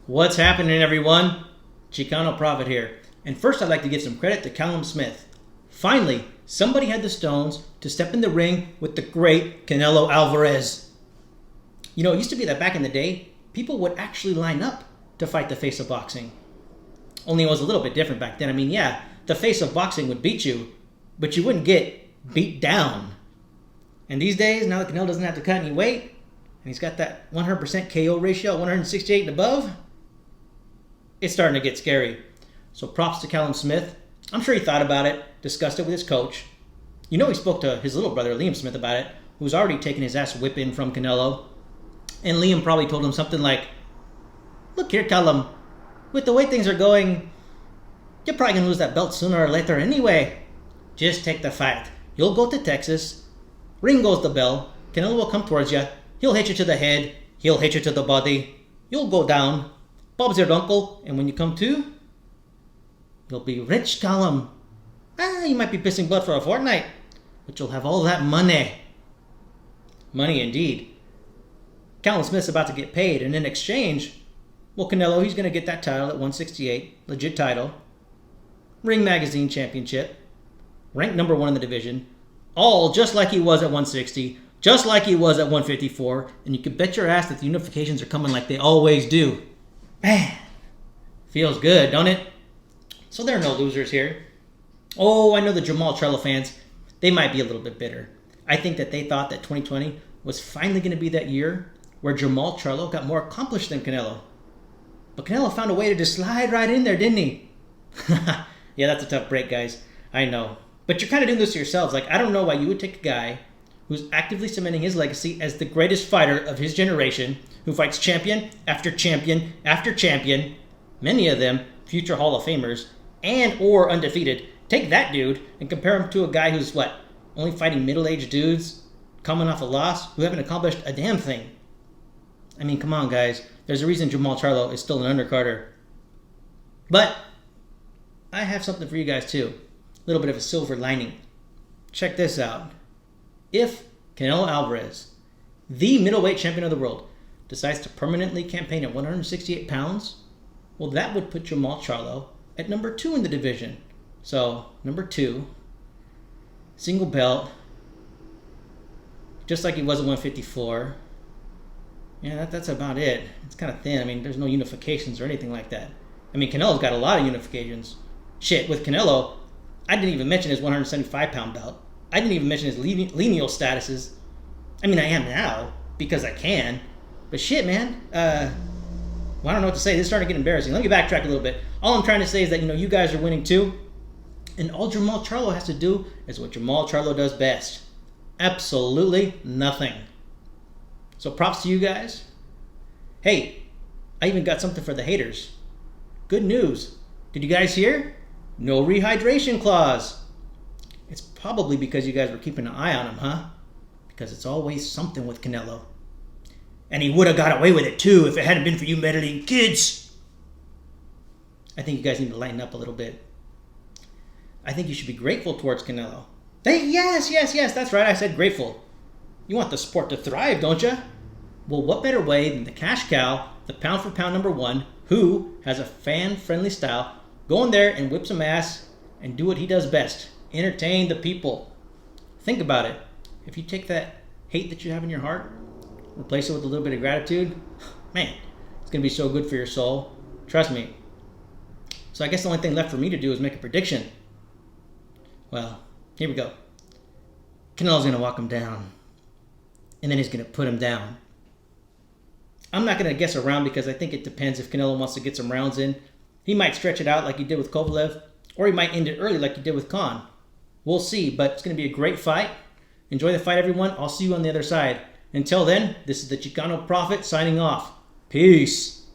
What's happening, everyone? Chicano Prophet here. And first, I'd like to give some credit to Callum Smith. Finally, somebody had the stones to step in the ring with the great Canelo Alvarez. You know, it used to be that back in the day, people would actually line up to fight the face of boxing. Only it was a little bit different back then. I mean, yeah, the face of boxing would beat you, but you wouldn't get beat down. And these days, now that Canelo doesn't have to cut any weight, and he's got that 100% KO ratio at 168 and above, it's starting to get scary. So props to Callum Smith. I'm sure he thought about it, discussed it with his coach. You know, he spoke to his little brother, Liam Smith, about it, who's already taken his ass whipping from Canelo. And Liam probably told him something like, "Look here, Callum, with the way things are going, you're probably going to lose that belt sooner or later anyway. Just take the fight. You'll go to Texas, ring goes the bell, Canelo will come towards you, he'll hit you to the head, he'll hit you to the body, you'll go down, Bob's your uncle, and when you come to, you'll be rich, Callum. You might be pissing blood for a fortnight, but you'll have all that money." Money indeed. Callum Smith's about to get paid, and in exchange, well, Canelo, he's going to get that title at 168, legit title, Ring Magazine Championship, ranked number one in the division, all just like he was at 160, just like he was at 154, and you can bet your ass that the unifications are coming like they always do. Man, feels good, don't it? So there are no losers here. Oh, I know the Jamal Charlo fans, they might be a little bit bitter. I think that they thought that 2020 was finally going to be that year where Jamal Charlo got more accomplished than Canelo. But Canelo found a way to just slide right in there, didn't he? Yeah, that's a tough break, guys. I know. But you're kind of doing this to yourselves. Like, I don't know why you would take a guy who's actively cementing his legacy as the greatest fighter of his generation, who fights champion after champion after champion, many of them future Hall of Famers, and or undefeated. Take that dude and compare him to a guy who's, only fighting middle-aged dudes, coming off a loss, who haven't accomplished a damn thing. I mean, come on, guys. There's a reason Jamal Charlo is still an undercarder. But I have something for you guys, too. A little bit of a silver lining. Check this out. If Canelo Alvarez, the middleweight champion of the world, decides to permanently campaign at 168 pounds, well, that would put Jamal Charlo at number 2 in the division. So, number 2, single belt, just like he was at 154. Yeah, that's about it. It's kind of thin. I mean, there's no unifications or anything like that. I mean, Canelo's got a lot of unifications. Shit, with Canelo, I didn't even mention his 175-pound belt. I didn't even mention his lineal statuses. I mean, I am now, because I can. But shit, man. I don't know what to say. This is starting to get embarrassing. Let me backtrack a little bit. All I'm trying to say is that, you guys are winning too. And all Jamal Charlo has to do is what Jamal Charlo does best. Absolutely nothing. So props to you guys. Hey, I even got something for the haters. Good news. Did you guys hear? No rehydration clause. It's probably because you guys were keeping an eye on him, huh? Because it's always something with Canelo. And he would have got away with it too if it hadn't been for you meddling kids. I think you guys need to lighten up a little bit. I think you should be grateful towards Canelo. Hey, yes, that's right, I said grateful. You want the sport to thrive, don't you? Well, what better way than the cash cow, the pound for pound number 1, who has a fan-friendly style, go in there and whip some ass and do what he does best. Entertain the people. Think about it. If you take that hate that you have in your heart, replace it with a little bit of gratitude, man, it's going to be so good for your soul. Trust me. So I guess the only thing left for me to do is make a prediction. Well, here we go. Canelo's going to walk him down. And then he's going to put him down. I'm not going to guess around because I think it depends if Canelo wants to get some rounds in. He might stretch it out like he did with Kovalev, or he might end it early like he did with Khan. We'll see, but it's going to be a great fight. Enjoy the fight, everyone. I'll see you on the other side. Until then, this is the Chicano Prophet signing off. Peace.